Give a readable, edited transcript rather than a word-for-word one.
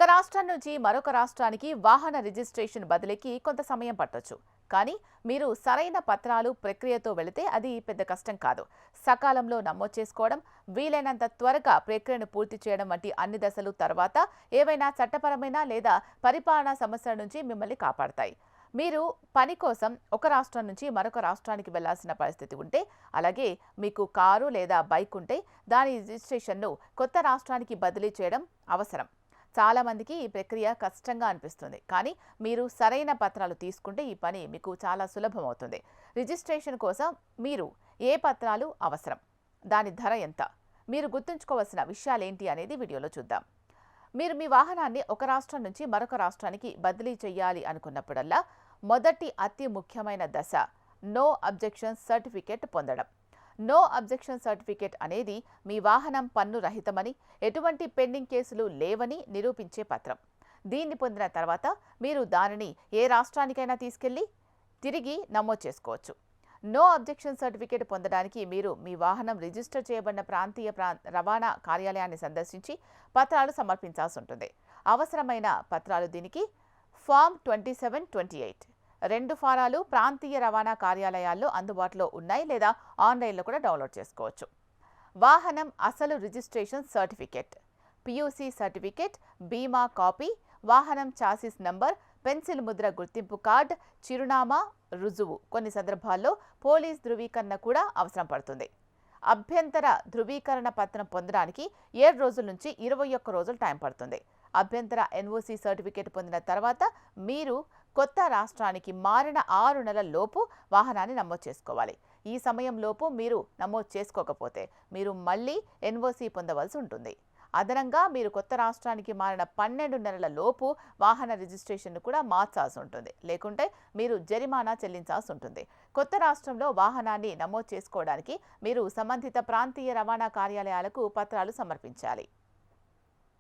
ఒక రాష్ట్రం నుంచి మరొక రాష్ట్రానికి వాహన రిజిస్ట్రేషన్ బదిలీకి కొంత సమయం పట్టొచ్చు. కానీ మీరు సరైన పత్రాలు ప్రక్రియతో వెళితే అది పెద్ద కష్టం కాదు. సకాలంలో నమోదు చేసుకోవడం, వీలైనంత త్వరగా ప్రక్రియను పూర్తి చేయడం వంటి అన్ని దశలు తర్వాత ఏవైనా చట్టపరమైన లేదా పరిపాలనా సమస్యల నుంచి మిమ్మల్ని కాపాడతాయి. మీరు పని కోసం ఒక రాష్ట్రం నుంచి మరొక రాష్ట్రానికి వెళ్లాల్సిన పరిస్థితి ఉంటే, అలాగే మీకు కారు లేదా బైక్ ఉంటే దాని రిజిస్ట్రేషన్ను కొత్త రాష్ట్రానికి బదిలీ చేయడం అవసరం. చాలా మందికి ఈ ప్రక్రియ కష్టంగా అనిపిస్తుంది, కానీ మీరు సరైన పత్రాలు తీసుకుంటే ఈ పని మీకు చాలా సులభం అవుతుంది. రిజిస్ట్రేషన్ కోసం మీరు ఏ పత్రాలు అవసరం, దాని ధర ఎంత, మీరు గుర్తుంచుకోవాల్సిన విషయాలేంటి అనేది వీడియోలో చూద్దాం. మీరు మీ వాహనాన్ని ఒక రాష్ట్రం నుంచి మరొక రాష్ట్రానికి బదిలీ చేయాలి అనుకున్నప్పుడల్లా మొదటి అతి ముఖ్యమైన దశ నో అబ్జెక్షన్ సర్టిఫికేట్ పొందడం. నో అబ్జెక్షన్ సర్టిఫికేట్ అనేది మీ వాహనం పన్ను రహితమని, ఎటువంటి పెండింగ్ కేసులు లేవని నిరూపించే పత్రం. దీన్ని పొందిన తర్వాత మీరు దానిని ఏ రాష్ట్రానికైనా తీసుకెళ్లి తిరిగి నమోదు చేసుకోవచ్చు. నో అబ్జెక్షన్ సర్టిఫికేట్ పొందడానికి మీరు మీ వాహనం రిజిస్టర్ చేయబడిన ప్రాంతీయ రవాణా కార్యాలయాన్ని సందర్శించి పత్రాలు సమర్పించాల్సి ఉంటుంది. అవసరమైన పత్రాలు దీనికి ఫామ్ 2728. 2 ఫారాలు ప్రాంతీయ రవాణా కార్యాలయాల్లో అందుబాటులో ఉన్నాయి, లేదా ఆన్లైన్లో కూడా డౌన్లోడ్ చేసుకోవచ్చు. వాహనం అసలు రిజిస్ట్రేషన్ సర్టిఫికేట్, పియూసీ సర్టిఫికేట్, బీమా కాపీ, వాహనం చాసిస్ నంబర్, పెన్సిల్ ముద్ర గుర్తింపు కార్డ్, చిరునామా రుజువు. కొన్ని సందర్భాల్లో పోలీస్ ధృవీకరణ కూడా అవసరం పడుతుంది. అభ్యంతర ధృవీకరణ పత్రం పొందడానికి 7 రోజుల నుంచి 21 రోజులు టైం పడుతుంది. అభ్యంతర ఎన్ఓసీ సర్టిఫికేట్ పొందిన తర్వాత మీరు కొత్త రాష్ట్రానికి మారిన 6 నెలల లోపు వాహనాన్ని నమోదు చేసుకోవాలి. ఈ సమయంలోపు మీరు నమోదు చేసుకోకపోతే మీరు మళ్ళీ ఎన్ఓసీ పొందవలసి ఉంటుంది. అదనంగా మీరు కొత్త రాష్ట్రానికి మారిన 12 నెలల లోపు వాహన రిజిస్ట్రేషన్ను కూడా మార్చాల్సి ఉంటుంది, లేకుంటే మీరు జరిమానా చెల్లించాల్సి ఉంటుంది. కొత్త రాష్ట్రంలో వాహనాన్ని నమోదు చేసుకోవడానికి మీరు సంబంధిత ప్రాంతీయ రవాణా కార్యాలయాలకు పత్రాలు సమర్పించాలి.